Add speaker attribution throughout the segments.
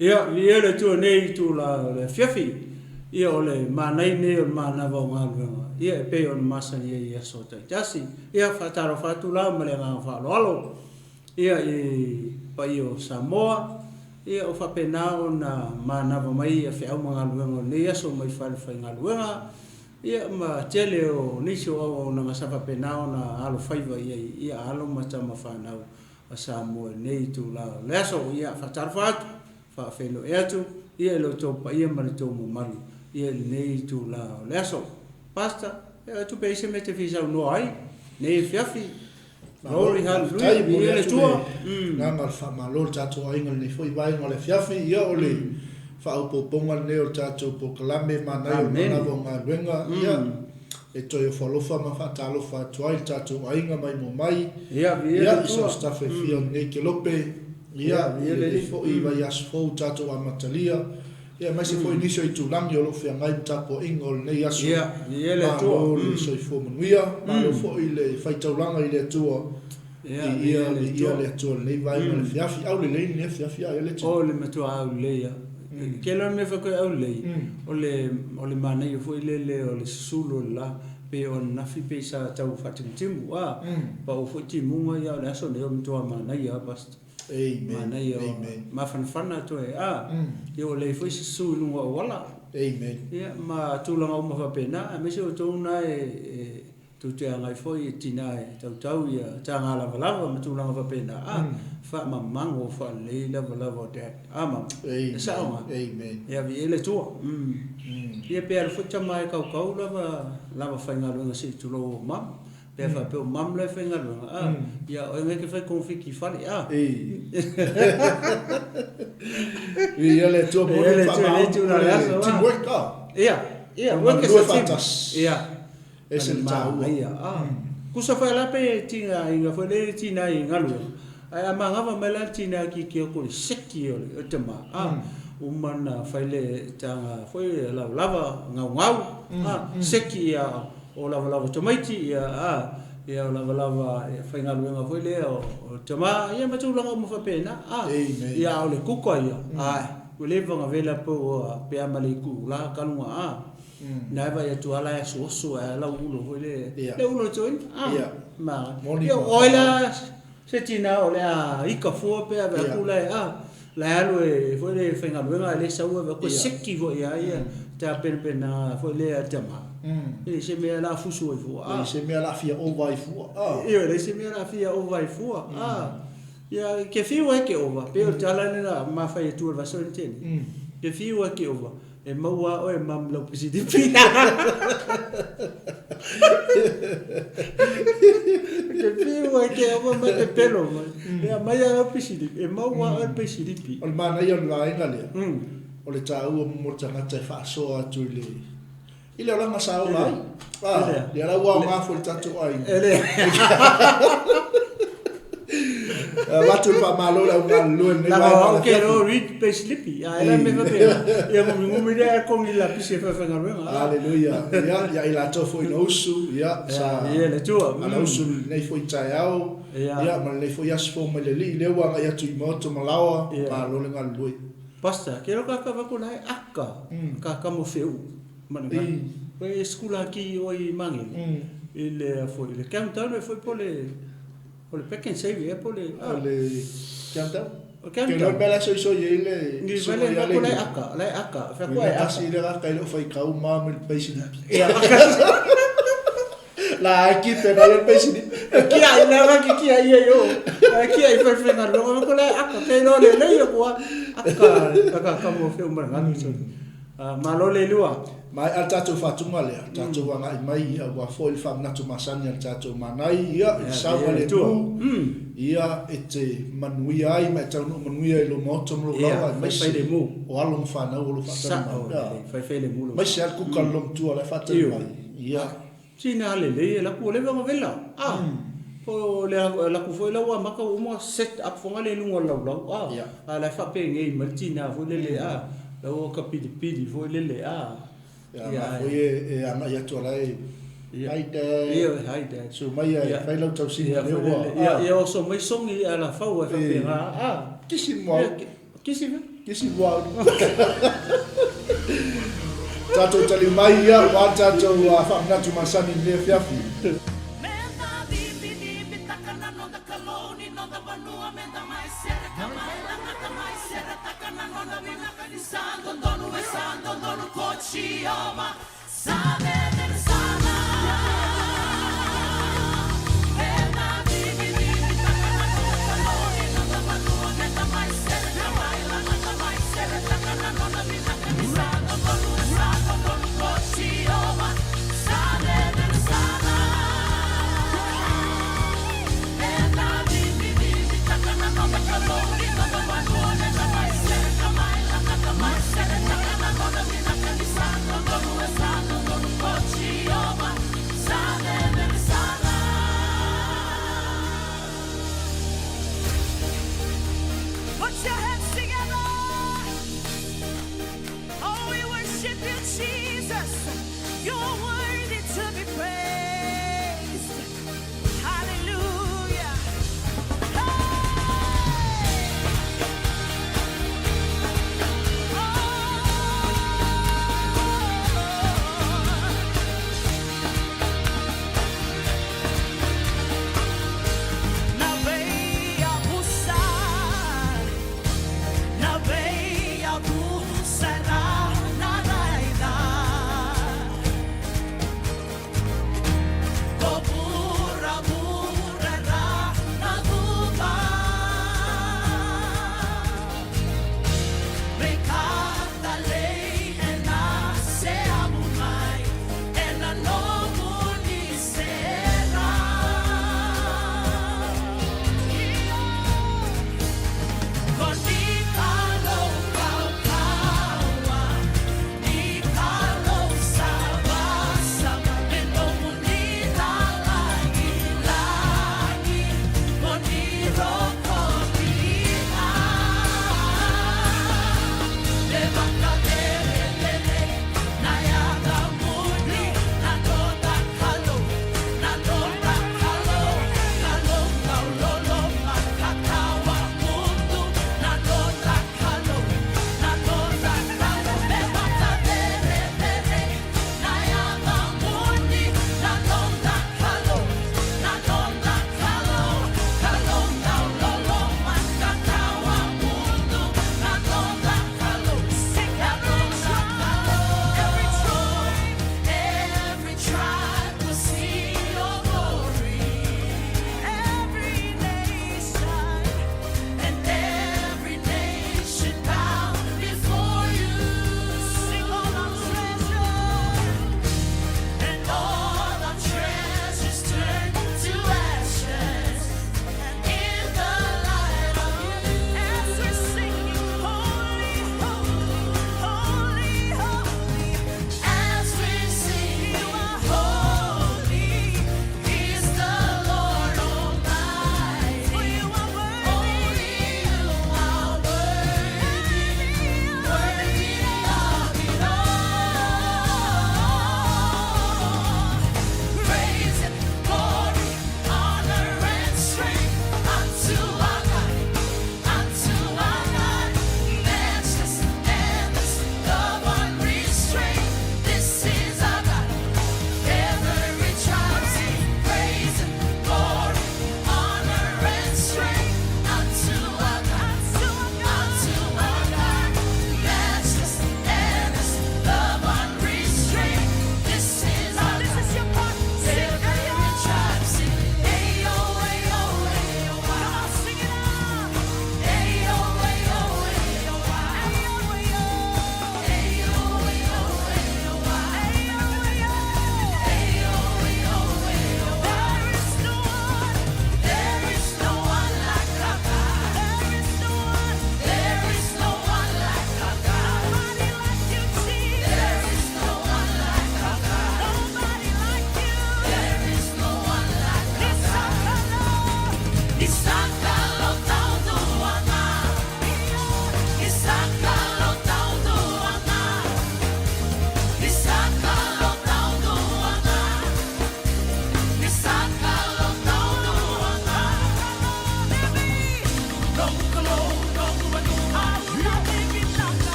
Speaker 1: ia le tu nei tu la le fiafi ia ole manai nei o manava ngaluenga ia pe on masani ia so tasi ia fataro fatula male nga fa lolo ia pa io Samoa ia o fapena ona manava mai ia fe au ngaluenga nei so mai fa ngaluenga ia ma tele o niso o na safa pena ona alo faiva ia alo mata mafanau a Samuelu nei tu la leso ia fatar fat fa felo etu ia lo to pa ia mal to mal ia nei tu la leso pasta e tu pe se mete fisa no ai nei fiafi lori hal ia le tua
Speaker 2: na mal fa malol tato ai ngol nei foi vai ngol fiafi ia ole fa o poponga neo tato po kalame manai mana vonga wenga ia e to yo follow fa ma fa talo fa toil tato ai nga mai mo mai ia so stuff e fio nei ke lope ia le fo i vai as fo tato a matalia ia mai se foi inicio i tu lang yo lo fia ngai tapo ingol nei aso
Speaker 1: ia le to
Speaker 2: so i fo muia ma lo fo i le fai taulanga i le tuo ia le tuo nei vai mo le fiafi au le nei ne fiafi ia le
Speaker 1: o le matua au le ia ke lo me fa ko au le o le mana yo foi le o le sulu la pe on na fi pe sa tau fatimtimu pa o fo timu ia le aso le o mtua mana ia basta
Speaker 2: amen
Speaker 1: ma fanfana to yo le foi sulu wala
Speaker 2: amen
Speaker 1: ia ma tulanga o ma fa pena me se o to na tu te ngai foi tina tau ia tanga lava ma tulanga fa pena fa mango fa le lava de ama sa
Speaker 2: amen
Speaker 1: ia vi ele tu ia pe al futa mai kau lava fa ngalo ngasi tu lo mam pe fa pe mam le fa ngalo ia o me ke fa confiki fa
Speaker 2: ia le tu mo fa teamwork
Speaker 1: ia work as a team
Speaker 2: ese tau
Speaker 1: kusa fa la pe tinga inga fa le tina inga lu ai manga mela tina ki ko seki o tema umana fa le tanga foi lava ngau seki ya o lava tomaiti ya ia lava fa inga lu nga foi le o tema ia matu langa mo fa pena ia o le kuko ia o le vanga vela po pe amale ku la kalunga na va ya tu ala so la ulo le ulo join ma yo oila se tina o le ika fo pe ava kula la lo foi le fenga luenga le sa u ko seki vo ya ta pena foi le tama e se me la fusu vo
Speaker 2: se me la fia o vai fu
Speaker 1: io le se me la fia o vai fu ya ke fiu e ke ova pe o tala na ma fa tu va so inteni ke fiu e ke ova e maua o e mam lo PCDP ke fiu e ke ova ma te pelo e mai o PCDP e maua o PCDP
Speaker 2: o mana ia la ngale o le tau mo tanga te fa so atu le ile la ma sa o lai le la wa ma fo tatu ai watu pa malo la lu ne
Speaker 1: la ke no read PCDP ela me va bem ia mo me dia con il lapis fa ngalo
Speaker 2: haleluya ya ila to fo no su ya sa
Speaker 1: ia le tu
Speaker 2: ala usu nei fo taiao ya ma le fo yas fo me le le wa ya tu moto malawa pa lo le ngalo
Speaker 1: pasta ke ro ka va ko lai ka mo feu man pe skula ki oi mangi ile fo le cantar me foi por le pequeno save por le
Speaker 2: cantar que no bela soy ele
Speaker 1: ni vale la con la aka fa ko
Speaker 2: asi le aka lo fai ka uma me peixe la aqui pega el peixe
Speaker 1: aqui aí leva aqui aí eu aqui aí perfeito lo con la aka que no le yo ko aka como fe un ngalo so ma lo le lua
Speaker 2: mai al tatu fatunga le tatu wanga mai wa foi fam natu masani al tatu manai ia sa wale tu ia ete manuia ai mai tau manuia lo moto lo la mai
Speaker 1: fai de mu
Speaker 2: o alum fa na o lo fa
Speaker 1: fai de mu
Speaker 2: mai se al ku kalom tu ala fa mai ia
Speaker 1: sina le la ku le va vela po la ku foi la wa maka o mo set up fonga le lungo la ala fa pe ngai martina fo le la o kapidi fo le
Speaker 2: ya foi ama ya tu ala
Speaker 1: haide
Speaker 2: so mai fai lo tau si
Speaker 1: ya so mai songi ala fa wa fa pe kisi
Speaker 2: Kisi wau. Tato tali mai ia, wa tato whamnatu masani le fiafi.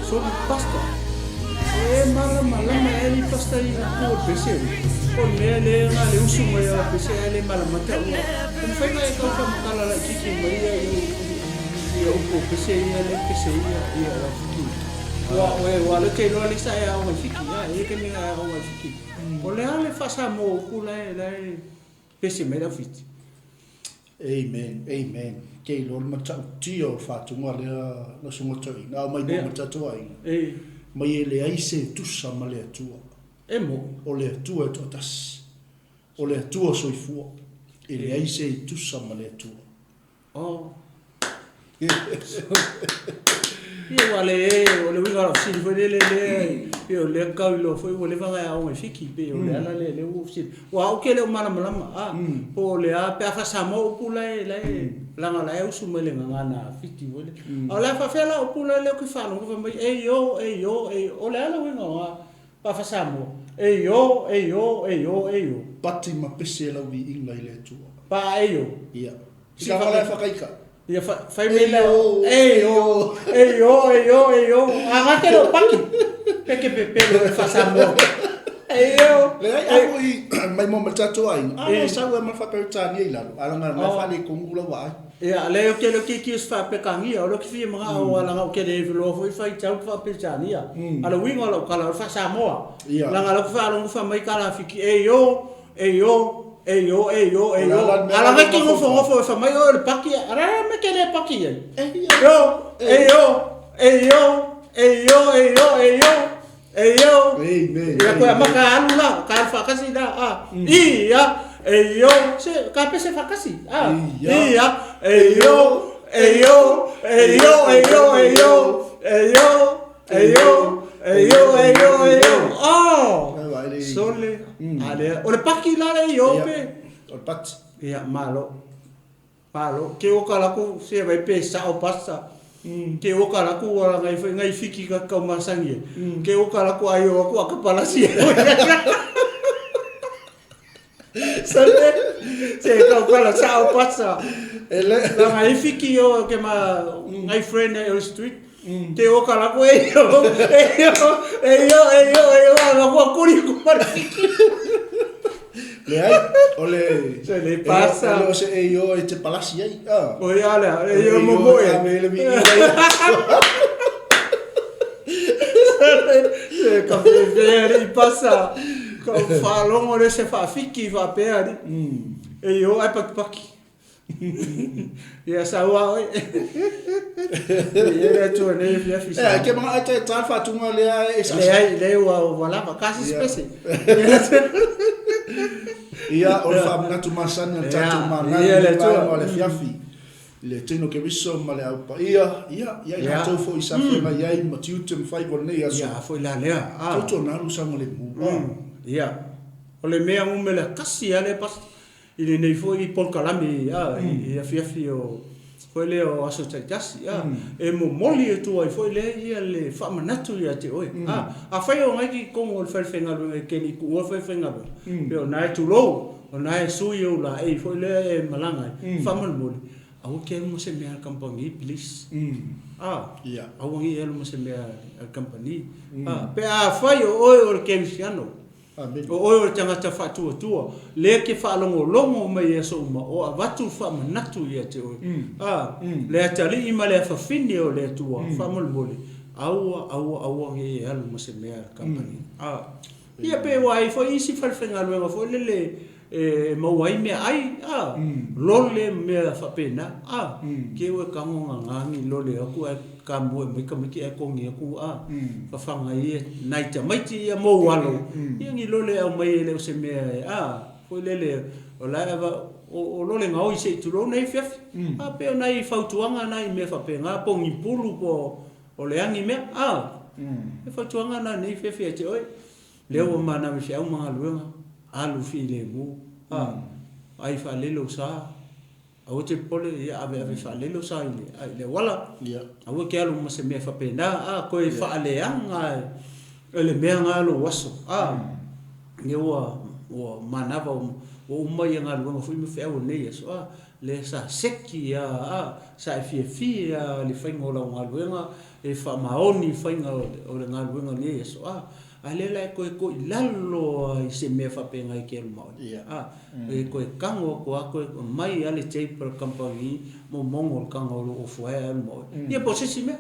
Speaker 1: so pasta malama ele pasta I ko pese o le nga le usuma ya pese ele malama ta o fai nga ko fa makala la kiki mai ya o pese ele pese ya la fiki wa le ke lo le sa ya o fiki ya e ke ni ya o fiki o le ale fa sa mo kula ele pese me la fiti.
Speaker 2: Amen, amen. Ke lo matau tio fa tunga le na sungo toi na mai mo matatu ai mai le ai se tu sa male tua
Speaker 1: mo
Speaker 2: o le tua to tas o le tua so fu e le ai se tu sa male tua
Speaker 1: Ia wale o le winga si le o le ka lo foi o le vanga o fiki pe o le ala le o si wa o ke le mana malama po le a pe fa samo pula la nga la o sumele nga na fiti wole o la fa fela o pula le ku fa no mai yo o le ala winga wa pa fa samo yo
Speaker 2: pati ma pese la wi inga ile tu
Speaker 1: pa yo
Speaker 2: ia si fa la fa kaika
Speaker 1: ia fai mela yo aga ke lo paki peke pepe lo fa samo yo
Speaker 2: le ai mai mo matatu ai sa wa ma fa pe tani ila ala nga ma fa ni kongula wa
Speaker 1: ia le ke lo ki fa pe kangi o lo ki fi ma o ala nga ke le lo foi fai tau fa pe tani ia ala winga lo kala fa samo la nga lo fa mai kala fiki yo ala me ke ngofo fa mai o le paki ara me ke le paki ya ko maka alula ka fa kasi da iya se ka pese fa kasi sole ale o le paki la le yo pe
Speaker 2: o pat
Speaker 1: ia malo ke o kala ko se vai pesa o passa ke o kala ko wala ngai fiki ka ka masangi ke o kala ko ayo ko akapala si sole se ka kala sa o passa ele ngai fiki yo ke ma ngai friend o street te o kala ko ala ko kuri ko mariki
Speaker 2: le ai ole
Speaker 1: se le pasa
Speaker 2: o se yo te palasi ai
Speaker 1: o ala yo mo
Speaker 2: me le mi
Speaker 1: se ka veri pasa ko falon o se fa fiki va per yo ai paki ia sawa oi ia tu ne via fisa
Speaker 2: ke ma ata tra fa tu le
Speaker 1: le wala va kasi spesi
Speaker 2: ia o fa na tu masana tatu mana le fiafi le tino ke viso ma le au pa ia to fo isa fe ma ia ma tiu tem fai con ne ia
Speaker 1: fo la le
Speaker 2: to na lu sa mo le mu
Speaker 1: ia o le mea me le kasi ale pas ile nei foi pol kalami ia fiafi o foi le o aso tasi e mo moli e tu ai foi le ia le fa manatu ia te oi a fai o ngai ko o fel fenga lo ke ni ku o fel fenga lo pe o nai tu lo o nai su yo la e foi le malanga fa mal moli a o ke mo se me al company please
Speaker 2: ia
Speaker 1: a o ngi mo se me al company pe a fai o ke msiano o tanga ta fatu tua le ke fa longo mai eso ma o avatu fa manatu ia te o le atali i male fa fini o le tua fa mol mole au ngi alu mo se me company ia pe wai fo isi fa fenga lo fo le mo wai me ai lole me fa pena ke o ka ngonga ngi lole aku ka mo me ka miki e ko ngi aku fa fanga ia nai ta mai ti mo walo ia ngi lole au mai le se me fo le o la o lole ngau se tu lo nei fef pe nai fa tuanga nai me fa penga po ngi pulu po o le angi me e fa tuanga na nei fef e te oi le o mana me fia uma luenga alu fi le mu ai fa le lo sa o te pole ia ave fa le lo sa le wala a o ke alu mo se me fa pena ko e fa le anga ele me anga lo waso nge o manava o mai anga lo fu me fe o nei so le sa seki sa fia le fainga o la ngaluenga e fa maoni fainga o le ngaluenga ni so ale la ko lalo I se me fa penga I ke mo e ko kango ko mai ale paper company mo mongol kango o fuai mo ia posisi me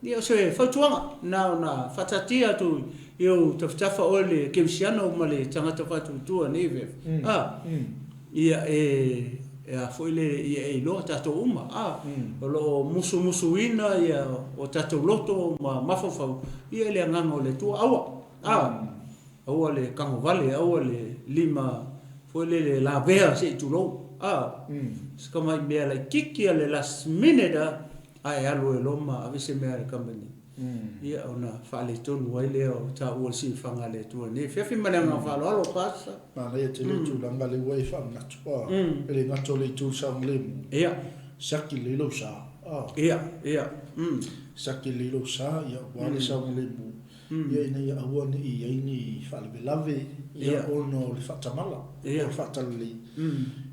Speaker 1: ia so fa tuanga na fatatia tu eu tafa ole ke siano male tanga tafa tu neve ia a foi le lo tato uma lo musuina ia o tato loto Mafulu ia le ngano le tu awa le kango vale awa le lima foi le la vea se tu lo skama me la kiki le last minute ai alo loma avise me al company ia ona fale tonu ai le o ta o si fanga le tu ne fefi mananga falo alo passa
Speaker 2: ma le te le tu langa le wai fa na tu ele na to le tu sa le
Speaker 1: ia
Speaker 2: saki le lo sa
Speaker 1: ia
Speaker 2: saki le lo sa ia wale sa le bu ia ina ia awa ni ia ni fale belave ia ono le fatamala ia fatali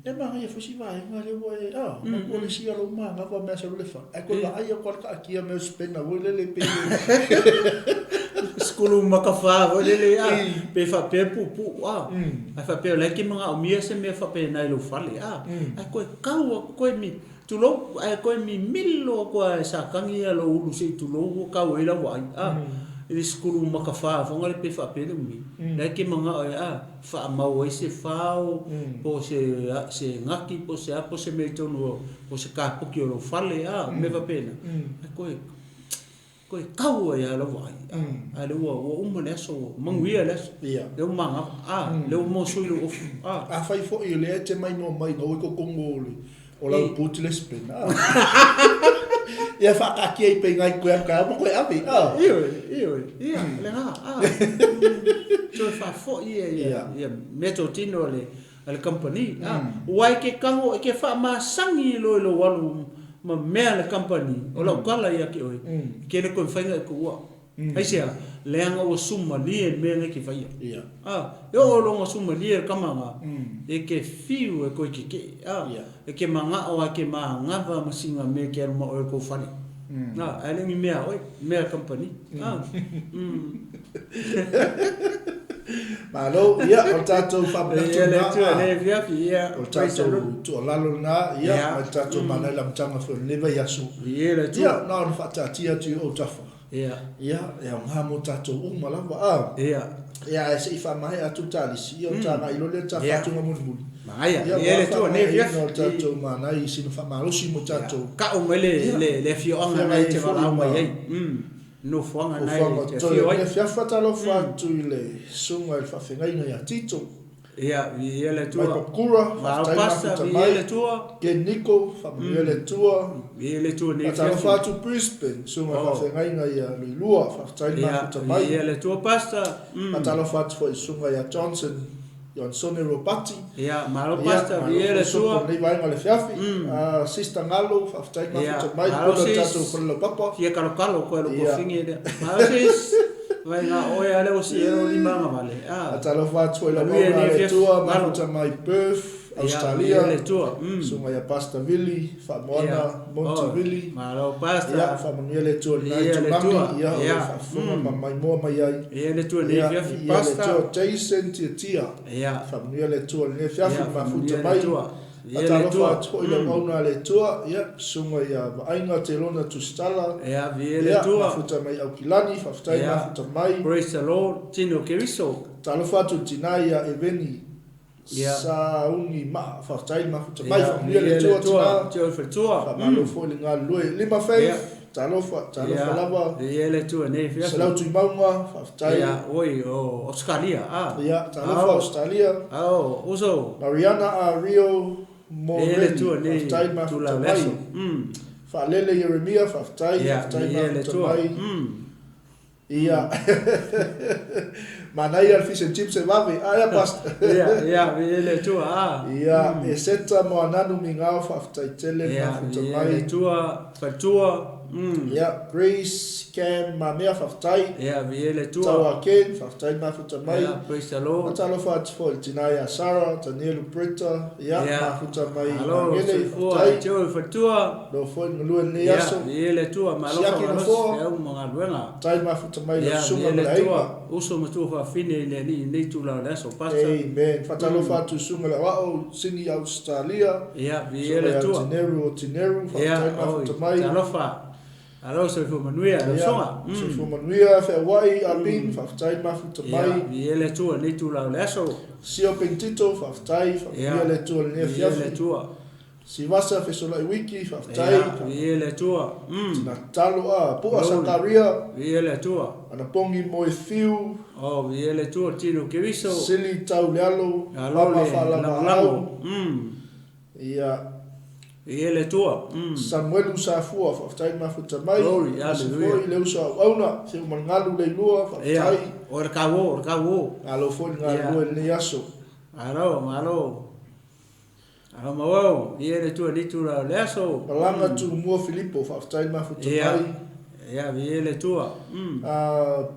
Speaker 2: e ma ia fosi vai ma le wai ma ko le si alo ma nga va mesa le fa e ko la ia ko ka ki me spena wo le pe
Speaker 1: skulu makafa wo le pe fa pe pu a fa pe le ki mga o mia se me fa pe na lo fale a ko ko mi tu lo ko mi milo ko sa kangi lo ulu se tu lo ka wo la wai ele skulu makafa fonga le pe fa pe mi la ki mga fa mau ese fao po se ngaki po se me tonu po se ka poki o fale me va pena ko kau ya lo vai ale o umane so manguia le le manga le mo so lo
Speaker 2: fai fo ile te mai no ko kongole o la puti le spena ia fa ka ki pe ngai ko ka mo ko api
Speaker 1: io le to fa fo ia metotino le company wai ke kango ke fa ma sangi lo walu ma mea le company o la kala ia ke oi ke le ko fainga ko wa ai sia le anga o suma lie me ke fa ia yo lo suma lie kamanga e ke fiu e ko ke e ke manga o ke manga va masinga me ke mo o ko fa ale mi mea oi mea company
Speaker 2: malo ia o tato fa
Speaker 1: le via
Speaker 2: o tato tu lalo na ia o tato mana la mtanga fo neva yasu ia na on fa tatia tu o tafa ia o hamo tato uma lava ia se fa mai atu tali si o tanga ilo le tafa tu mo mo
Speaker 1: ia le tu ne via
Speaker 2: o tato mana I sin fa malo si mo tato
Speaker 1: ka o le fio anga na te va mai no fuanga nai
Speaker 2: te fio ai fia fatalo fa tu ile sunga il fa fengaina ya tito
Speaker 1: ia le tu
Speaker 2: kura
Speaker 1: ma pasta le tu
Speaker 2: ke niko fa le tu
Speaker 1: ne
Speaker 2: fa fa tu Brisbane sunga fa fengaina ya lua fa tai ma ta mai
Speaker 1: le tu pasta
Speaker 2: atalo fa tu sunga ya Johnson Sone Robati
Speaker 1: ia malo pasta le tu
Speaker 2: ni vai ngale fiafi sister ngalo fa tai ma ta mai ko tato ko lo papa
Speaker 1: fia kalo ko lo pofingi de malo sis vai na oia le o siero limanga vale
Speaker 2: atalo fa tu lo le tu ma ta mai Perth Australia
Speaker 1: le tu
Speaker 2: sunga ya pasta Vili fa mona Montevilli
Speaker 1: malo pasta
Speaker 2: fa le tu na ia fa fuma mai mo mai ai
Speaker 1: le tu ne fiafi pasta
Speaker 2: le tu Jason tia fa le tu ne fiafi ma futa mai atalo fa tu ile mauna le tu sunga ya ainga te lona tu stala
Speaker 1: le tu
Speaker 2: futa mai au kilani fa futa mai futa mai
Speaker 1: praise the Lord tino keriso
Speaker 2: talo fa tu tinaya eveni sa ungi ma fa tai ma futa mai fa le tu fa Malofou le ngalue lima fai talo fa lava
Speaker 1: le tu ne fia
Speaker 2: sa tu maunga fa tai
Speaker 1: oi Australia
Speaker 2: talo fa Australia
Speaker 1: uso
Speaker 2: Mariana Rio mo
Speaker 1: le tu ne
Speaker 2: tai ma futa mai fa lele Jeremia fa tai ma futa mai ia Manai al fish and chips e vavi. Ia pastor.
Speaker 1: Ia ele tua.
Speaker 2: Ia e seta mo ananu mingao whaftaitele mafutamai.
Speaker 1: Ia tua fatua.
Speaker 2: Ia Grace Cam mamea whaftai.
Speaker 1: Ia ele tua.
Speaker 2: Tawa Ken whaftai mafutamai.
Speaker 1: Ia praise the Lord.
Speaker 2: Matalo whatifo tinaya Sarah, Danielu Bureta. Ia mafutamai.
Speaker 1: Hello, whaftai. Tio fatua.
Speaker 2: No foi ngulua ni aso.
Speaker 1: Ia ele tua Malofou malos. Ia mga luenga.
Speaker 2: Tai mafutamai lo sunga
Speaker 1: ele
Speaker 2: malaiva.
Speaker 1: tua. Uso matua whafine ni tu la leso pasta.
Speaker 2: Amen. Fatalo whatu sunga la wao sini Australia.
Speaker 1: Ia ele tua.
Speaker 2: Tineru. Whaftai mafutamai.
Speaker 1: Talofa. Alo se fu manuia lo songa.
Speaker 2: Se fu manuia fe wai alin whaftai mafutamai.
Speaker 1: Ia ele tua ni tu la leso.
Speaker 2: Sio pentito whaftai. Ia le tua le fiafi.
Speaker 1: Ele tua.
Speaker 2: Si wasa fe sola wiki whaftai.
Speaker 1: Ia ele tua.
Speaker 2: Tina talo a pua Sakaria.
Speaker 1: Ia ele tua.
Speaker 2: Ana pongi moe fiu.
Speaker 1: Oh, ia ele tua tino ke viso.
Speaker 2: Sili tau lealo.
Speaker 1: Mama
Speaker 2: fala mahau. Ia
Speaker 1: ele tua.
Speaker 2: Samuelu safua whaftai mafutamai.
Speaker 1: Glory, hallelujah.
Speaker 2: Foi leu sa auna. Se mangalu leilua whaftai.
Speaker 1: Ora kawo.
Speaker 2: Alo foi ngalu ni aso.
Speaker 1: Alo. Alo mau. Ia ele tua ni tu la leso.
Speaker 2: Palanga tu mua Filipo whaftai mafutamai.
Speaker 1: Ia ele tua.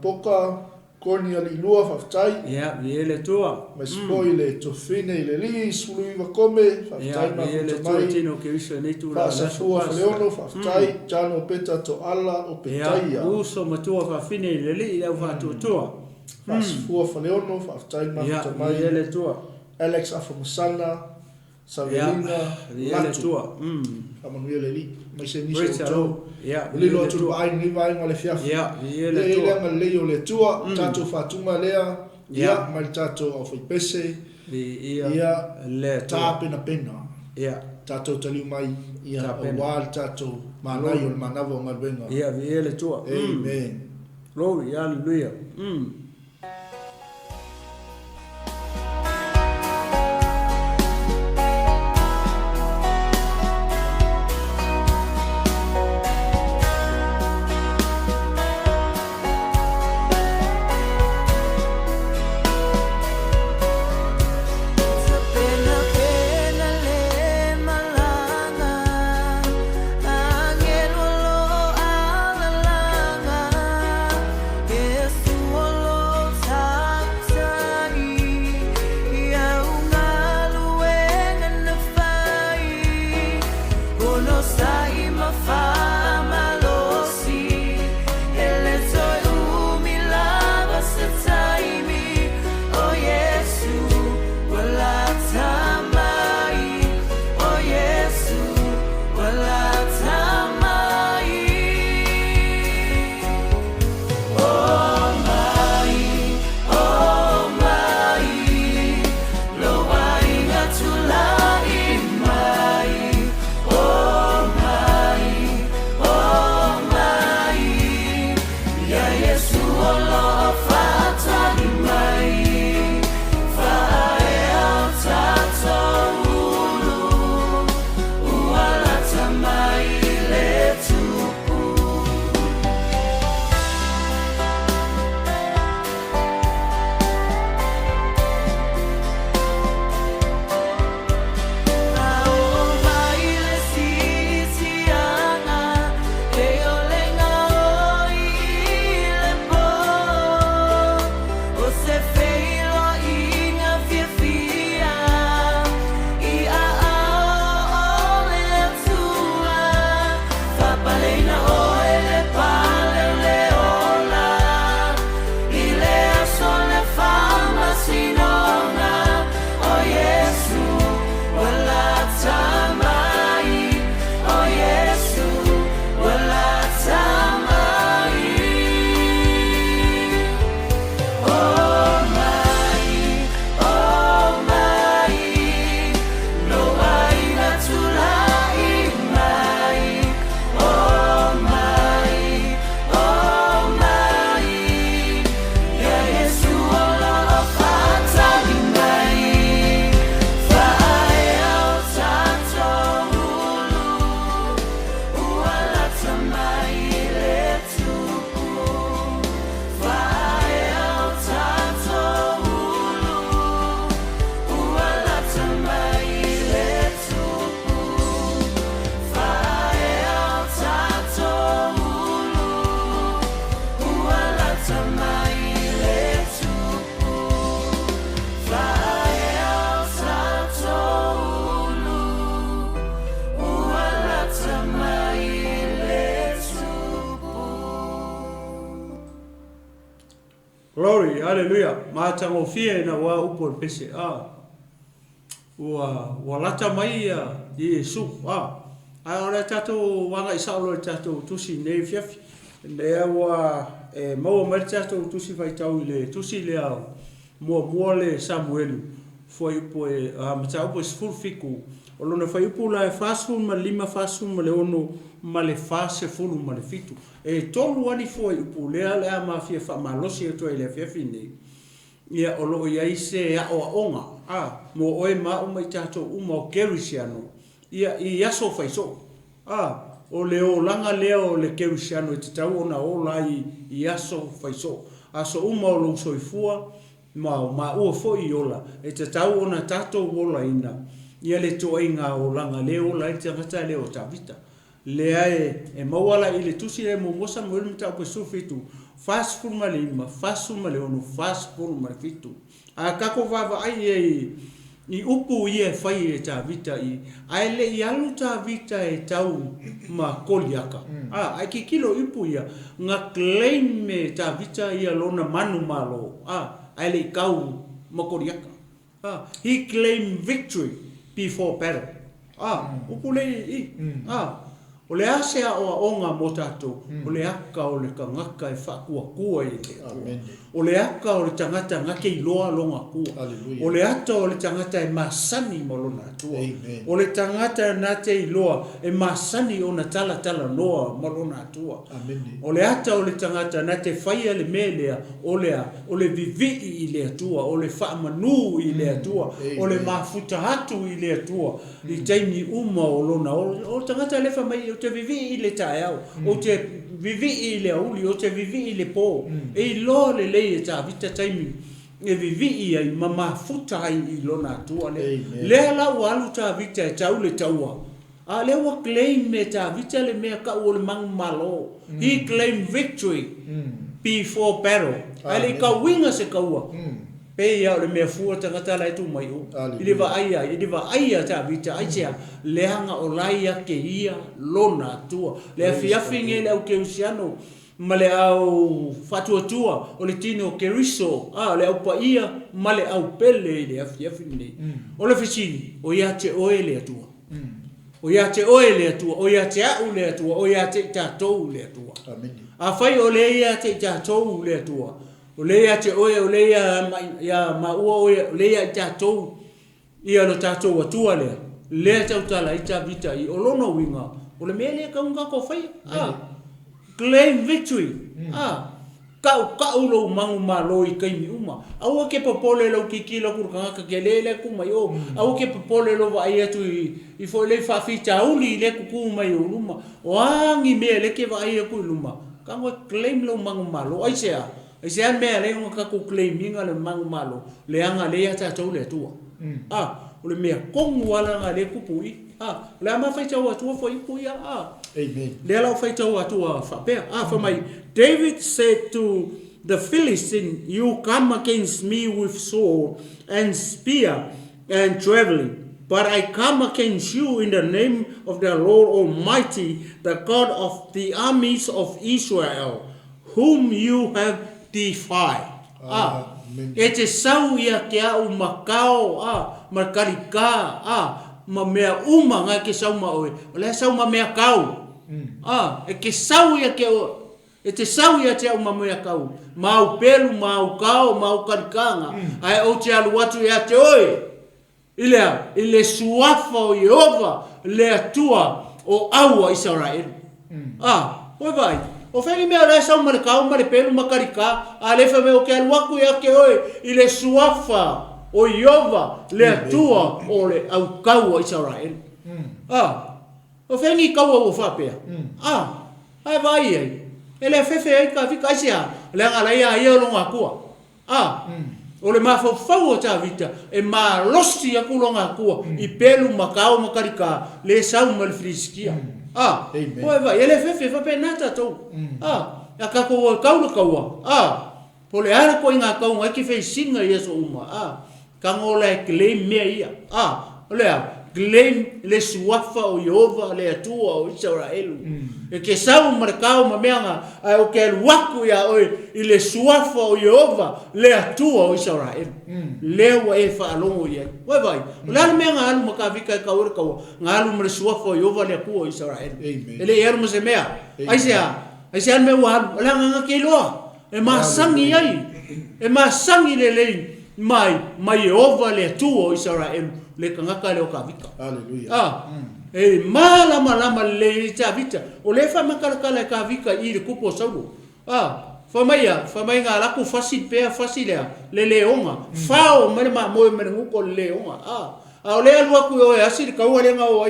Speaker 2: Poka Korni ali lua whaftai.
Speaker 1: Ia ele tua.
Speaker 2: Ma spoile to fine le li sului va come whaftai
Speaker 1: Ia ele tua
Speaker 2: mafutamai.
Speaker 1: tino ke viso ni tu la leso.
Speaker 2: Safua leono whaftai. Jano peta to ala o petaia.
Speaker 1: Ia uso matua fa fine le li ia fa tua.
Speaker 2: Safua leono whaftai mafutamai.
Speaker 1: Ia ele tua.
Speaker 2: Alex Afamasana. Savelina.
Speaker 1: Ia ele tua.
Speaker 2: Amanuia le li. Mai se niso
Speaker 1: Praise the
Speaker 2: o
Speaker 1: Lord. Ia
Speaker 2: Lilo atu ai ni vai ngale fiafi.
Speaker 1: Ia ele
Speaker 2: Le
Speaker 1: tua.
Speaker 2: ile leo le tua. Tato fatunga lea. Ia mai tato au whaipese.
Speaker 1: Ia le
Speaker 2: Tā pena.
Speaker 1: Ia
Speaker 2: Tato taliu mai. Ia
Speaker 1: Tā pena.
Speaker 2: awal tato manai o le manava o ngaruenga.
Speaker 1: ia ele tua.
Speaker 2: Amen.
Speaker 1: Glory, hallelujah. Glory, hallelujah. Mātango fie na wā upo pese. Ua lata mai Yesu. Ai ora tatou wanga isaulo tatou tusi nei fiafi. Lea ua maua mai tatou tusi faitau I le tusi le au. Mua le Samuelu. Foi upo matau upo sifuru fiku. O lona fai upo la fasu ma lima fasu ma le ono ma le fase fulu ma le fitu. Tolu ani foi upo lea ma fia fa malosi e toi le fiafi nei. Ia o loo ia ise a o onga. Mo oe ma o mai tatou uma o kerisiano. Ia I aso faiso. O le o langa leo le kerisiano e te tau ona o lai I aso faiso. Aso uma o lo soifua. Ma ua foi ola. E te tau ona tatou ola ina. Ia le toinga o langa leo la I te ngata leo ta vita. Lea e mawala I le tusi le mo Samuelu mta o pesu fitu. Fast food ma le ima, fast food ma le ono, fast food ma le fitu. Kako vava ai I upu I fai e ta vita I. Ai le I alu ta vita e tau ma koliaka. Ai ki kilo upu ia. Nga claim me ta vita ia lona manu malo. Ai le kau ma koliaka. He claimed victory before battle. Upu le I. O le asea o onga mo tatou, o le aka o le kangaka e whakua I te atua. O le aka o le tangata ngake I loa longa kua. O le ata o le tangata e masani mo lona atua. O le tangata na te I loa e masani o na tala noa mo lona atua. O le ata o le tangata na te whaia le melea o le vivi I le atua, o le whaamanu I le atua, o le mafuta hatu I le atua. I taimi uma o lona, o tangata lefa mai o te vivi I le taeau, o te vivi I le auli, o te vivi I le pō. E lo le lei e ta vita taimi, e vivi ai ma mafuta ai I lona atua le. Lea lau alu ta vita e tau le taua. Le wa claim me ta vita le mea ka o le mangu malo. He claimed victory before battle. Ale ka winga se kaua. Pe ia o le mea fua tangata lai tu mai o. I le va aia ta vita aitea leanga o laia ke ia lona atua. Lea fiafinge le au ke usiano. Ma le au fatuatua o le tino ke riso. Le au pa ia ma le au pele le afiafinge. O le fisini o ia te oe le atua. O ia te oe le atua. O ia te au le atua. O ia te tatou le atua. A fai o le ia te tatou le atua. O leia te oe, o leia maua oe, o leia I tātou, ia lo tātou atua lea. Lea tau tala I tā vita I o lono winga. O le mea lea kaunga ko whai. Claim victory. Kau lo mangu malo I kaimi uma. Aua ke papole lau ki kila kurkangaka ke lele kumai o. Aua ke papole lo wa ai atu I fo le whawhita uli le kukumai o luma. O angi mea le ke wa ai aku I luma. Kangwa claim lo mangu malo. Ai sea. E se an mea leo ka ko claiminga le mangu malo le anga le ata tau le tua. O le mea kongu wala nga le kupui. Le ama faitau atua fo ipui.
Speaker 2: Amen.
Speaker 1: Le alau faitau atua whapea. For my David said to the Philistine, you come against me with sword and spear and traveling. But I come against you in the name of the Lord Almighty, the God of the armies of Israel, whom you have defied. E te sau ia ke au makao, makarika, ma mea uma ngai ke sau ma oe. O lea sau ma mea kau. E ke sau ia ke o. E te sau ia te au ma mea kau. Mau pelu, mau kau, mau karikanga. Ai o te alu atu ia te oe. Ile suafa o Yehova le atua o aua Israel. Oi vai. O fengi mea rea sau mare kau mare pelu makarika. A lefa me o ke aluaku ia ke oe. Ile suafa o Yehova le atua o le au kau o Israel. O fengi kau o whapea. Ai vai ai. Ele fefe ai ka fika aisia. Le ngalai a ia longa kua. O le mafofau o ta vita e malosi aku longa kua I pelu makau makarika le sau mal friskia. Oi vai, ele fefe fa penata to. Ya ka ko kau kaua. Po le ara ko inga kau ngai ki fe singa Yesu uma. Ka ngola e claim me ia. Olea, Glen le suafa o Yehova le atua o Israelu. E ke sau marakau mameanga ai o ke waku ya o i le suafa o Yehova le atua o Israelu. Lewa e whaalongo ia. Wai vai. Lana meanga alu makawika e kaure kaua. Ngā alu mare suafa o Yehova le atua o Israelu. Ele e aru se mea. Aisea me walu. Ala nganga ke loa. E masangi ai. E masangi le lei. Mai Yehova le atua o Israelu. Le kangaka le o kawika.
Speaker 2: Hallelujah.
Speaker 1: E malama le tavita. O le fa makalakala e kawika i le kupo saulo. Famai ngā laku fasi pea fasi lea. Le leonga. Fao mene moe mene nguko le leonga. O le alu aku o e asi le kaua lenga o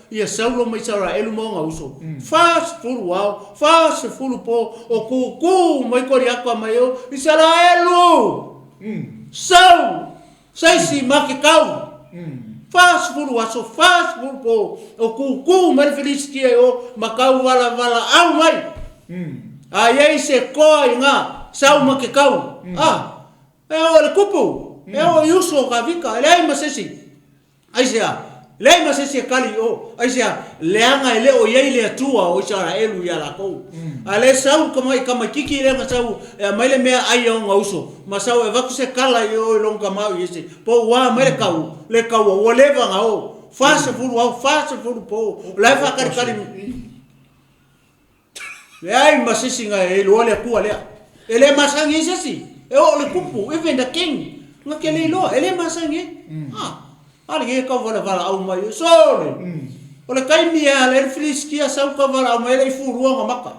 Speaker 1: ia saulo mai Israelu mo ngā uso. Fas fulu wao. Fas fulu po. O kuku mai kori akwa mai o Israelu. Saisi make kau. Fast food waso fast food po o kuku mer feliskia o makau vala au mai ai se ko nga sau make kau e o le kupu e o yuso kavika le masesi aisia le masesi kali o aisia leanga ele o yei le atua o Israelu ya la ko ale sau kama kiki le sau mai le mea ai o ngauso masau e vaku se kala yo longa mau yesi po wa mere kau le kau o leva ngao fast food po leva kari le ai masisi nga e lo le ku ale ele masangi sesi e o le kupu e venda king ngakele lo ele masangi ale ke ka vala au mai sole o le kai mia le friskia sau ka vala au mai le furua maka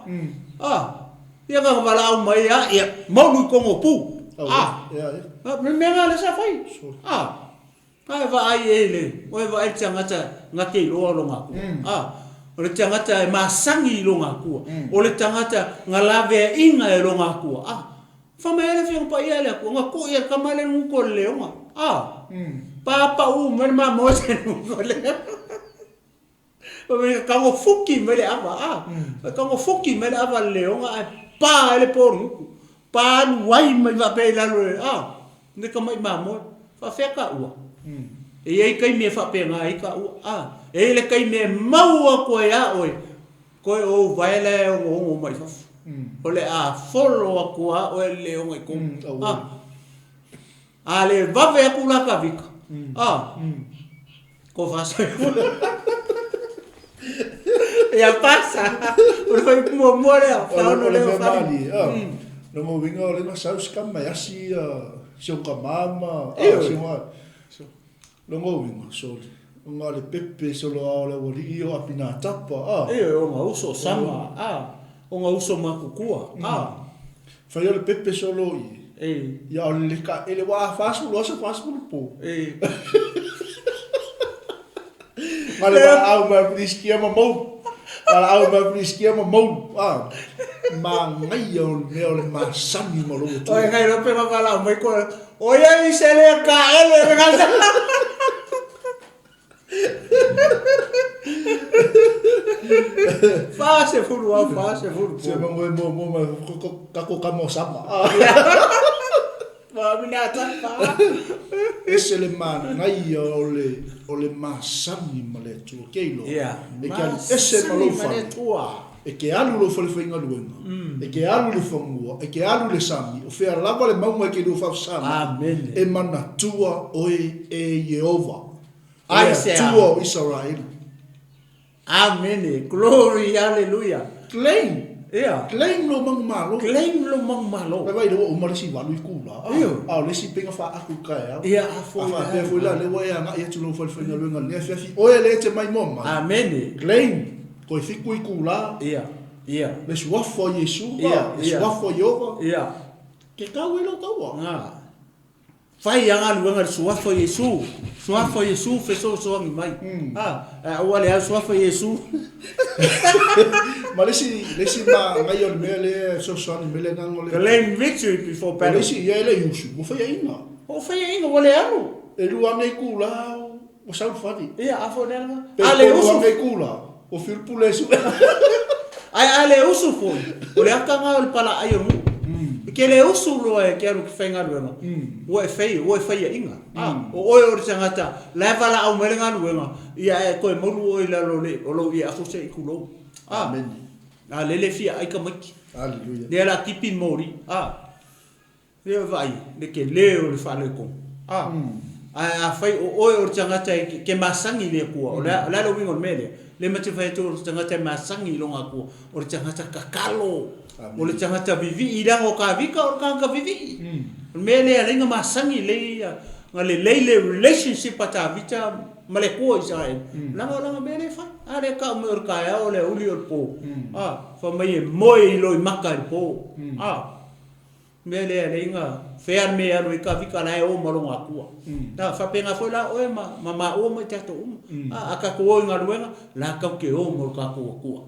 Speaker 1: ia ka vala au mai ia mau ko ngopu Memang le sa fai. Ai va ai ele. O va ai tangata ngate lo ngaku. O le tangata masangi lo ngaku. O le tangata ngalave inga lo ngaku. Fa me ele fi pa ele ko ngaku ia kamale nguko le nga. Papa mer ma mo se nguko le. O me ka ngo fuki me le ava. Ka ngo fuki me le ava le nga pa ele por pan wai mai va pe la lo ne ka mai mamo fa feka ua e ai kai me fa pe nga ai ka ua e le kai me mau ko ya oi ko o vai le o mai fa o le follow ko o le o ngai ko ale va ve ku la ka vika ko fa sa ya pasa o fai mo more fa no le fa
Speaker 2: no mo vinga le na saus kam mai asi so kamama no mo vinga so nga le pepe so lo le woli o apina tapa
Speaker 1: o nga uso sama o nga uso makukua
Speaker 2: fa yo le pepe so lo ya le ka ele wa fasu lo so fasu po male ba au ma priskia mo au ma priskia mo ma ngai o le masani mo lo tu.
Speaker 1: Oi ngai ro pe ma fala mai ko. Oi ai se le ka ele ngasa. Fase fulu.
Speaker 2: Se mo ka ko kamo sama.
Speaker 1: Ma binata pa.
Speaker 2: Ese le man ngai o le masani mo le tu keilo. E ka ese mo lo fa. E ke alu lo fale whainga luenga. E ke alu le whangua. E ke alu le sami. O whea lava le maunga ke do whau sami.
Speaker 1: Amen.
Speaker 2: E mana tua oe e Yehova.
Speaker 1: Ai se
Speaker 2: tua o Israel.
Speaker 1: Amen. Glory, hallelujah.
Speaker 2: Claim.
Speaker 1: Claim
Speaker 2: lo mang malo.
Speaker 1: Vai
Speaker 2: vai do o marisi walu i kula. Le si penga fa aku kai.
Speaker 1: Foi
Speaker 2: la le wa nga ia tu lo fale whainga luenga. Ne fiafi oe le te mai moma.
Speaker 1: Amen.
Speaker 2: Claim. Ko fiku i kula. Le suafo Yesu. Le suafo Yehova. Ke kau e lo kaua.
Speaker 1: Fai anga luenga suafo Yesu. Suafo Yesu fe so ngi mai. O le suafo Yesu.
Speaker 2: Ma lesi ma ngai o mele so ngi mele ngol le.
Speaker 1: Claim victory before battle.
Speaker 2: Lesi ia le Yesu. Mo fai inga.
Speaker 1: O fai inga wale alu.
Speaker 2: E lua nei kula. O sau fadi.
Speaker 1: Afo nela.
Speaker 2: Ale usu nei kula. O fil pulesu.
Speaker 1: Ai ale usu foi. O le aka nga o pala ai o mu. ke le usulo e ke aru ki whainga ruenga o e whai inga o e ori tangata la vala au merenga ruenga ia e koe moru o i lalo le o lo i afuse i kulo
Speaker 2: Amen.
Speaker 1: a lele fia aika maki
Speaker 2: Hallelujah.
Speaker 1: le la tipi mori le vai le ke leo le whale ko a fai o e ori tangata ke masangi le kua o la lo wingon mele le mate fai tu ori tangata masangi longa kua ori tangata kakalo o le tangata vivi i rango ka vika o ka vivi mele a lenga masangi le ngale le relationship ata vita male ko Israel langa mele fa ale ka mo ka ya ole uli o po fa mai moi lo maka po mele a lenga fair me alo ka vika la o malonga kua ta fa penga foi la o ma o mai tato aka ko nga luenga la ka ke o mo ka ko kua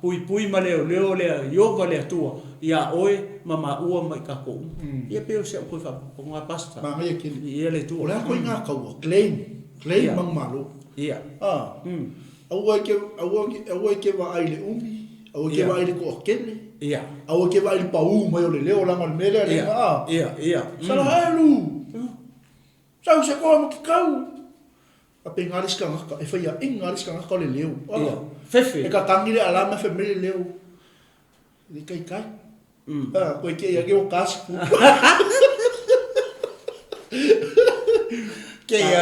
Speaker 1: pui maleo leo le yo vale tua ia oe mama ua mai ka ko ia pe se ko fa ko nga pasta
Speaker 2: Ma ngai ke
Speaker 1: ia le tu
Speaker 2: ola ko nga ka o claim mang malo
Speaker 1: ia
Speaker 2: au ke va ai le umi au ke va ai ko kele
Speaker 1: ia
Speaker 2: au ke va ai pa u mai o le leo la ngal mele le
Speaker 1: ia
Speaker 2: Samuelu sau se ko mo ki kau a pe ngaris ka ngaka e fai a ngaris ka ngaka le leo
Speaker 1: fefe
Speaker 2: e ka tangi le alama fe mele leo ni kai ko ke ia ke o kas
Speaker 1: ke ia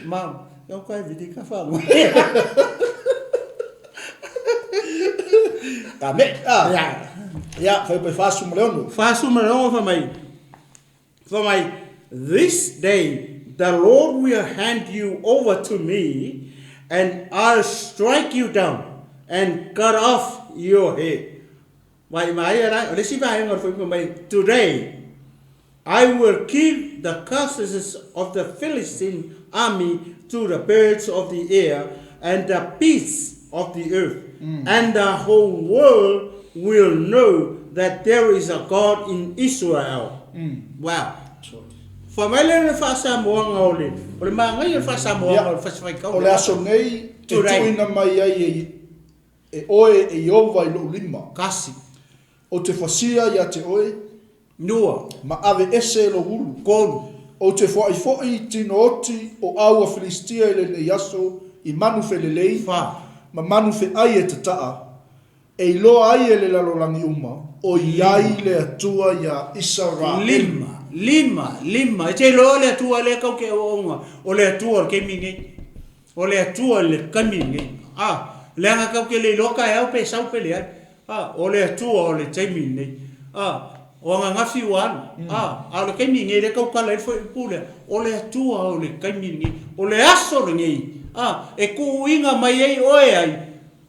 Speaker 1: mam eu kai vidi ka fa mo
Speaker 2: ta me ya foi pe fasu mo leono
Speaker 1: fa mai this day the Lord will hand you over to me, and I'll strike you down and cut off your head. Today, I will give the carcasses of the Philistine army to the birds of the air and the beasts of the earth, and the whole world will know that there is a God in Israel. Wow. Famele le fa Samuanga ole manga le fa Samuanga fa fai ka
Speaker 2: ole aso nei tu ina mai ai e oe e Yehova i lo lima
Speaker 1: kasi
Speaker 2: o te fasia ya te oe
Speaker 1: nua
Speaker 2: ma ave ese lo hulu
Speaker 1: kolu
Speaker 2: o te foi tino oti o aua Filistia ile ne yaso i manu felelei
Speaker 1: fa
Speaker 2: ma manu fe ai e tataa e lo ai ele la lo langi uma o iai le atua ya Israel
Speaker 1: lima e te lo le atua le kau ke onga o le atua ke mingi o le atua le kamingi le anga kau ke le loka e au pe sau pe le o le atua o le taimini o nga ngafi wan a le kamingi le kau kala e foi pule o le atua o le kamingi o le aso le ngi e ku inga mai ei oe ai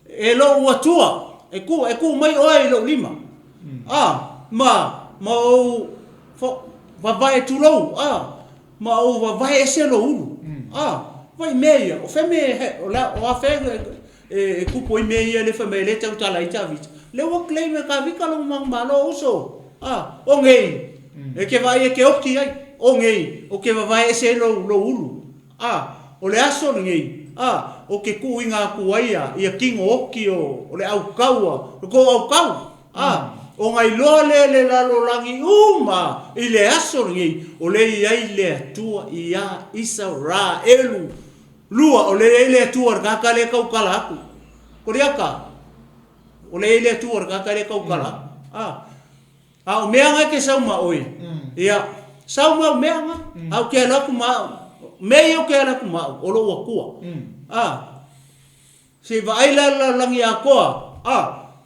Speaker 1: e lo atua e ku mai oe lo lima ma o vai tu lo ma o vai ese lo ulu vai meia o feme o la o afe e ku poi meia le feme le tau tala ita vit le o claim ka vika lo malo uso o ngei e ke vai e ke oki ai o ngei o ke vai ese lo ulu o le aso ngei o ke ku inga ku ia kingo oki o le au kaua ko au kau o ngai le lalo langi uma i le aso ngi o le iai le atua ia Israelu lua o le le atua ka le kau kala aku koriaka o le le atua ka le kau kala o meanga ke sauma oi ia sauma meanga au ke la kuma me o ke la kuma o lo wakua se vai la langi akoa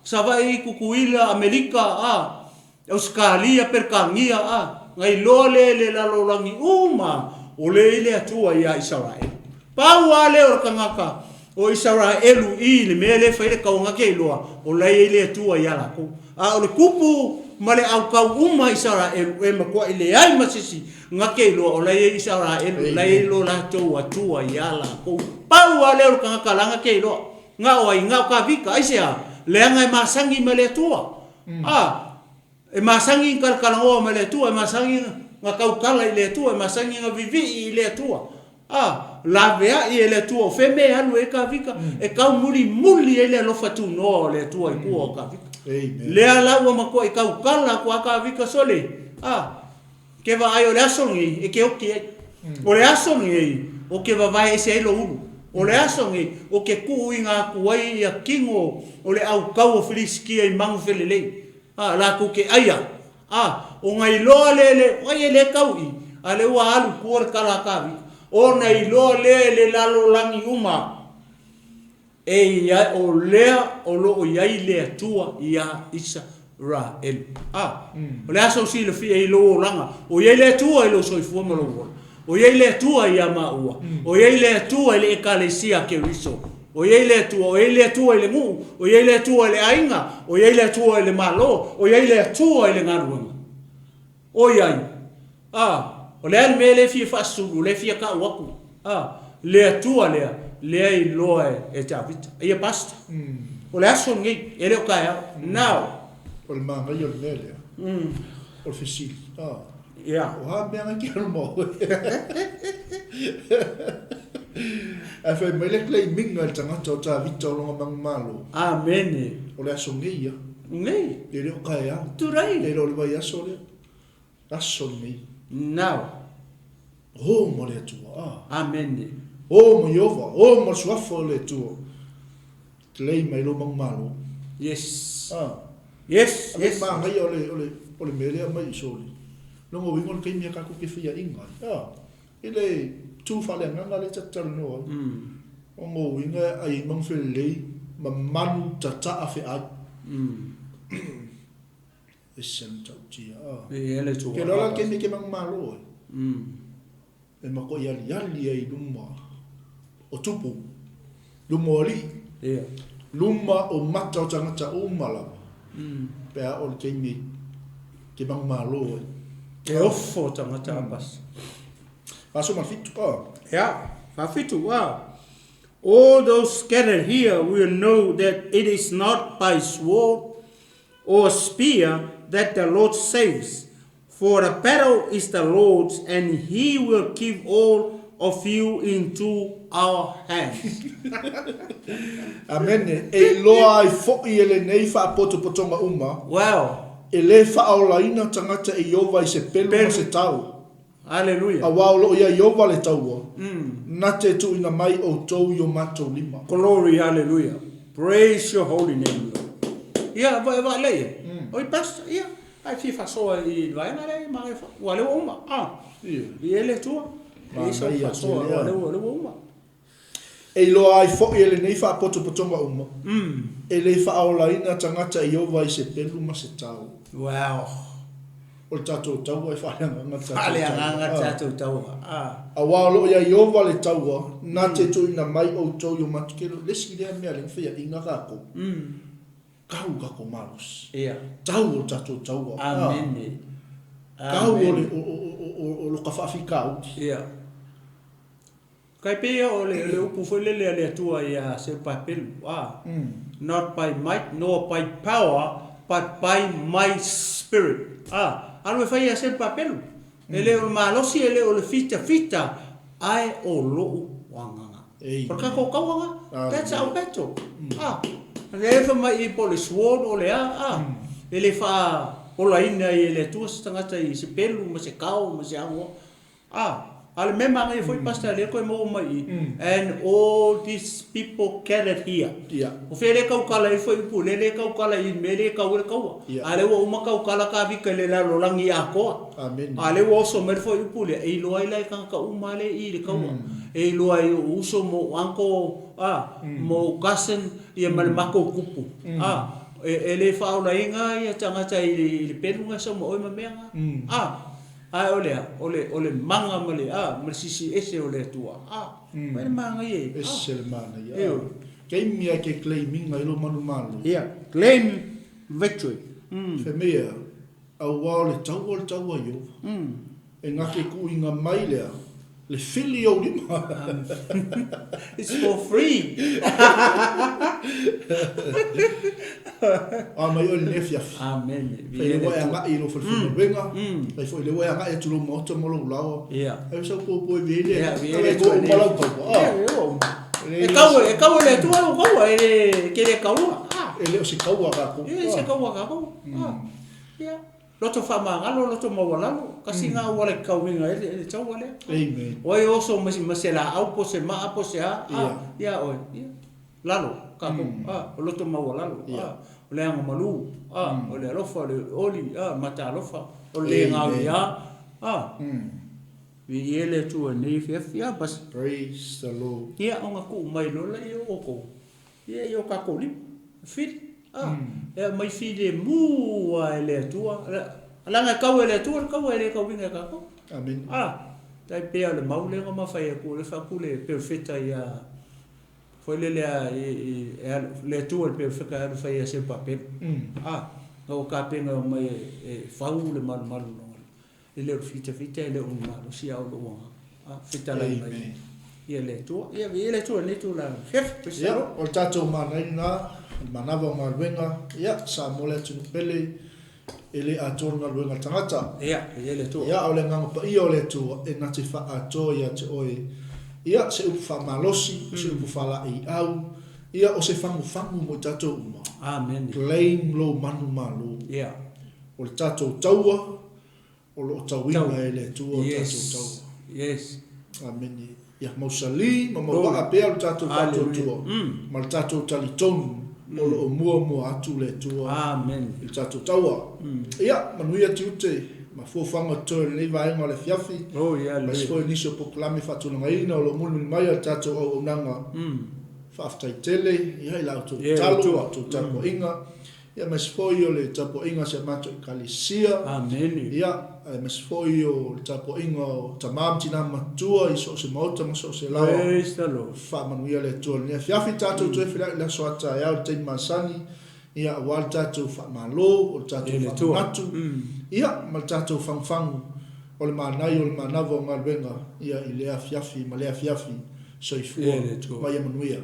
Speaker 1: savai kukuila Amerika Australia perkangia ngai lole le lalo langi uma o le atua ia Israel pau ale o kangaka o Israelu i le mele faile kaunga ke loa o le atua ia la ko o le kupu male au kau uma Israel e makua ile ai masisi ngake loa o le Israel le lo la atua ia la ko pau ale o kangaka langa ke loa ngao ai ngao ka vika aisia le anga masangi mele tua e masangi kalkalango mele tua e masangi ngakau kala ile tua e masangi ngavivi ile tua la vea ile tua feme anu e ka vika e kau muli ile lo fatu no le tua i ku ka vika Lea lau ma ko ikau kala ko aka vika sole. Ke va ai ole asongi e ke oki. Ole asongi o ke va vai ese ilo ulu. Ole asongi o ke ku inga ku ai ia kingo ole au kau filiski ai mangu felele. La ku ke aya. O ngai loa lele, oye le kau i. Ale wa alu kuor kala kavi. O ngai loa lele lalo langi uma. O lea o lo o iai lea tua ia isa ra el. O lea so si le fi e lo langa. O iai lea tua i lo soifua malo. O iai lea tua ia maua. O iai lea tua i le ekalesia ke riso. O iai lea tua i le ngu. O iai lea tua i le ainga. O iai lea tua i le malo. O iai lea tua i le ngaruanga. O iai. O lea me le fi fasulu, le fi ka waku. Lea tua lea. Lea i loa e tawita. Ia pasta. O le aso ngi, e leo kai au. Now.
Speaker 2: O le manga i o le lea. O le fisili.
Speaker 1: Ia.
Speaker 2: O ha mea ngai ki anu mo. A fai mai le klei minga le tangata o tawita o longa mangu malo.
Speaker 1: Amen.
Speaker 2: O le aso ngi ia.
Speaker 1: Ngi.
Speaker 2: E leo kai au.
Speaker 1: Turai.
Speaker 2: E leo le vai aso lea. Aso ngi.
Speaker 1: Now.
Speaker 2: Ho mo le atua.
Speaker 1: Amen.
Speaker 2: O mo Yehova, o mo suafo le tuo. Tlei mai lo mang malo.
Speaker 1: Yes. Yes.
Speaker 2: Yes. Ma ngai o le mele mai soli. No mo wingo ke mia ka ku ke fia inga. Ile tu fa le nganga le tatal no. O mo winga ai mang fe le ma manu tata afi a. Esen tautia.
Speaker 1: Ele tu.
Speaker 2: Ke lola ke mi ke mang malo. E ma ko yali ai luma. O tupu. Luma oli.
Speaker 1: Ia.
Speaker 2: Luma o mata o tangata o malama. Pea o ke mi ke mang malo.
Speaker 1: E ofo tangata apas.
Speaker 2: Paso mafitu.
Speaker 1: Yeah, mafitu. Wow. All those scattered here will know that it is not by sword or spear that the Lord saves. For the battle is the Lord's, and He will give all of you into our hands.
Speaker 2: Amen. E loa ai fo'i ele nei fa poto potonga uma.
Speaker 1: Wow.
Speaker 2: E le fa o laina tangata e Yehova i se pelu ma se tau.
Speaker 1: Hallelujah.
Speaker 2: A wao lo ia Yehova le taua. Na te tu ina mai o tou yo matou lima.
Speaker 1: Glory, hallelujah. Praise your holy name, Lord. Yeah, va leia. Oi pastor, yeah. Ai fifa soa I vai na le mai fa. Wale uma. I ele tua. E so fa soa wale uma.
Speaker 2: E lo ai fo'i ele nei fa poto potonga uma. E le fa o laina tangata e Yehova i se pelu ma se tau.
Speaker 1: Wow.
Speaker 2: O tatou tau ai fa nganga tatou.
Speaker 1: Ale nganga tatou tau.
Speaker 2: A wao lo ia Yehova le taua. Na te tu ina mai o tou yo matukelo. Lesi lea mea le fia inga kako. Kau kako maros.
Speaker 1: Ia.
Speaker 2: Tau o tatou taua.
Speaker 1: Amen.
Speaker 2: Kau o lo kafafi kau.
Speaker 1: Ia. Kai pea o le upu foi le tua ia se papel. Not by might nor by power, but by my spirit. Anu fai ia se papel. Ele o malosi ele o le fita ai o lo wanganga. Porque ko kawanga. That's our battle. Ele fa mai po le sword o le ele fa o la ina ele tua stangata I se pelu ma se kau ma se ango. Ale mema ngai foi pastor le ko mo mai and all these people gathered here. O fele kau kala I foi pu le kau kala I mele kau le kau. Ale wo uma kau kala ka vi kele la lo langi a ko.
Speaker 2: Amen.
Speaker 1: Ale wo so mer foi pu le e lo ai lai ka uma le I le kau. E lo ai uso mo anko mo cousin ia mal mako kupu. Ele fa o lai nga ia tanga tai le penunga so mo o ma menga. Ole manga male mal sisi ese ole tua mai manga ye
Speaker 2: ese mana ya ke mia ke claiming ai lo manu malo
Speaker 1: claim victory
Speaker 2: femia au wale tau yo e ngake ku inga mai le fili o lima
Speaker 1: it's for free
Speaker 2: mai o le fia
Speaker 1: amen
Speaker 2: le wa nga I lo fulfil venga ai foi le wa nga e tu lo moto mo lo lao ai so po vele
Speaker 1: e
Speaker 2: go malo ko
Speaker 1: e kau le tu ko e ke le kau
Speaker 2: Ele o si kaua kako.
Speaker 1: Se kaua kako. Ia. Loto whamangalo, loto mawalalo. Kasi ngā wale kauinga ele tau wale.
Speaker 2: Amen.
Speaker 1: Oi oso masela au po se maa po se a. Ia oi. Lalo. Kako. O loto mawalalo. O le anga malu. O le alofa, o le oli. Mata alofa. O le ngau ia. Vi ele tua nei fia bas.
Speaker 2: Praise the Lord.
Speaker 1: Ia o ngā ku mai lola i o oko. Ia i o kako li. Fit. E mai fide mua ele tua. Alanga kau ele tua, kau ele kau winga kako.
Speaker 2: Amen.
Speaker 1: Tai pea le maule ngā mawhai aku, le whakule perfecta ia. Foi le tua le perfecta ia whai a se papel. Ngau ka penga mai whau le malu malu nonga. Le fita le malu si au lo wanga. Fita la mai. Ia le tua, ia le tua le tua la hef.
Speaker 2: Ia, o tātou manai ngā. Manava ngā luenga, ia, sa mole tunu pele, ele a tōru ngā luenga tangata.
Speaker 1: Ia, le tua.
Speaker 2: Ia, o le nganga pa ia o le tua, e ngā te wha atoa ia te oe. Ia, se upu wha malosi, se upu wha la i au, ia, o se whangu mo tātou uma.
Speaker 1: Amen.
Speaker 2: Claim lo manu malo.
Speaker 1: Ia.
Speaker 2: O le tātou taua, o lo tauinga e le tua o tātou taua.
Speaker 1: Yes.
Speaker 2: Amen. Ia, mausali, ma mawaka pea o tātou tātou tua. Ma le tātou tali tonu. O lo mua atu le tua.
Speaker 1: Amen.
Speaker 2: I tātou taua. Ia, manuia ti ute, ma fuafanga toe le vaenga o le fiafi.
Speaker 1: Ia,
Speaker 2: ma sifoi niso poklame whatunanga ina o lo mulmini mai a tātou au unanga. Whaaftai tele, ia i lau tō talo, a tō tapo inga. Ia, ma sifoi o le tapo inga se mato i kalisia.
Speaker 1: Amen.
Speaker 2: Ia, ma sifoi o le tapo inga o tamam tina matua, i so se mauta, ma so se lau.
Speaker 1: Praise the Lord.
Speaker 2: Whaamanuia le tua lea. Fiafi tātou toe whira i la soata e au tein masani. Ia awal tātou whaamalo, o tātou whaamatu. Ia, ma tātou whangwhangu. O le MANAI, o le MANAVA o ngā luenga. Ia i lea fiafi, ma lea fiafi. Soifua, mai amanuia.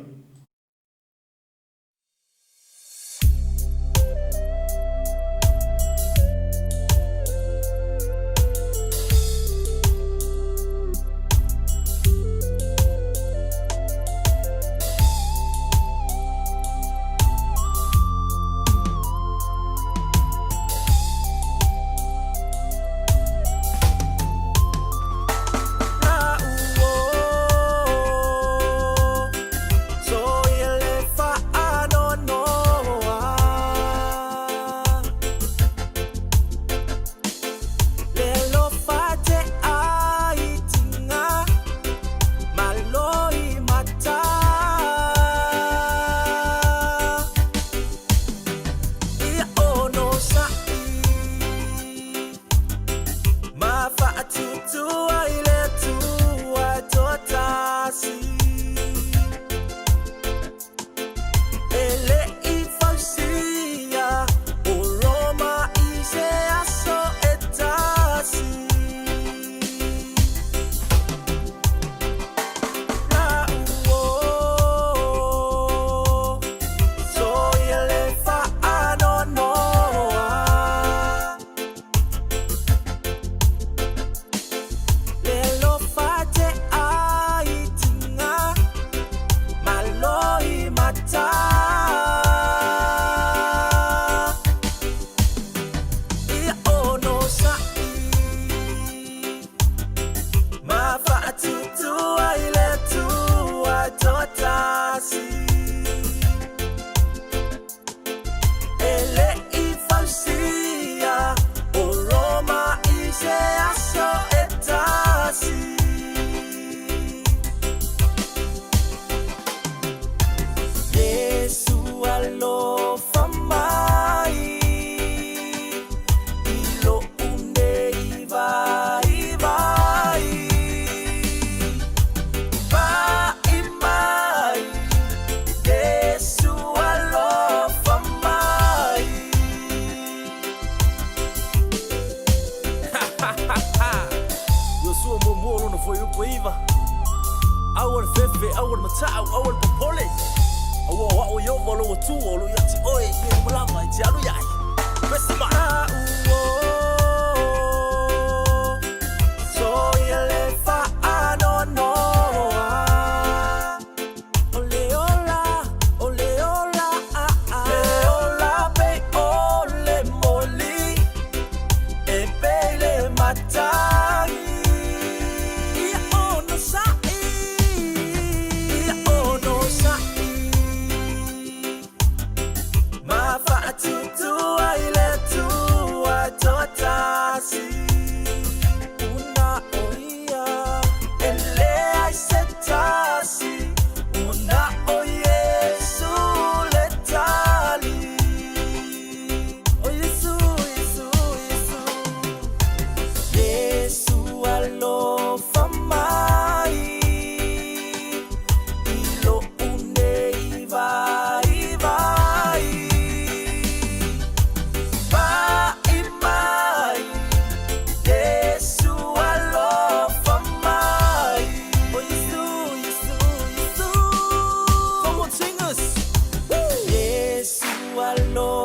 Speaker 3: awal matau awal popole awo wa yo bolo tu olu ya ti oye ni mulama ti alu ya besima so yele fa no ole ola tutua ile tua totasi una oia ele setasi una oie suletali o Yesu Yesu Yesu Yesu alo famai ilo unei vai vai vai mai Yesu alo famai o Yesu Yesu Yesu come on sing us Yesu alo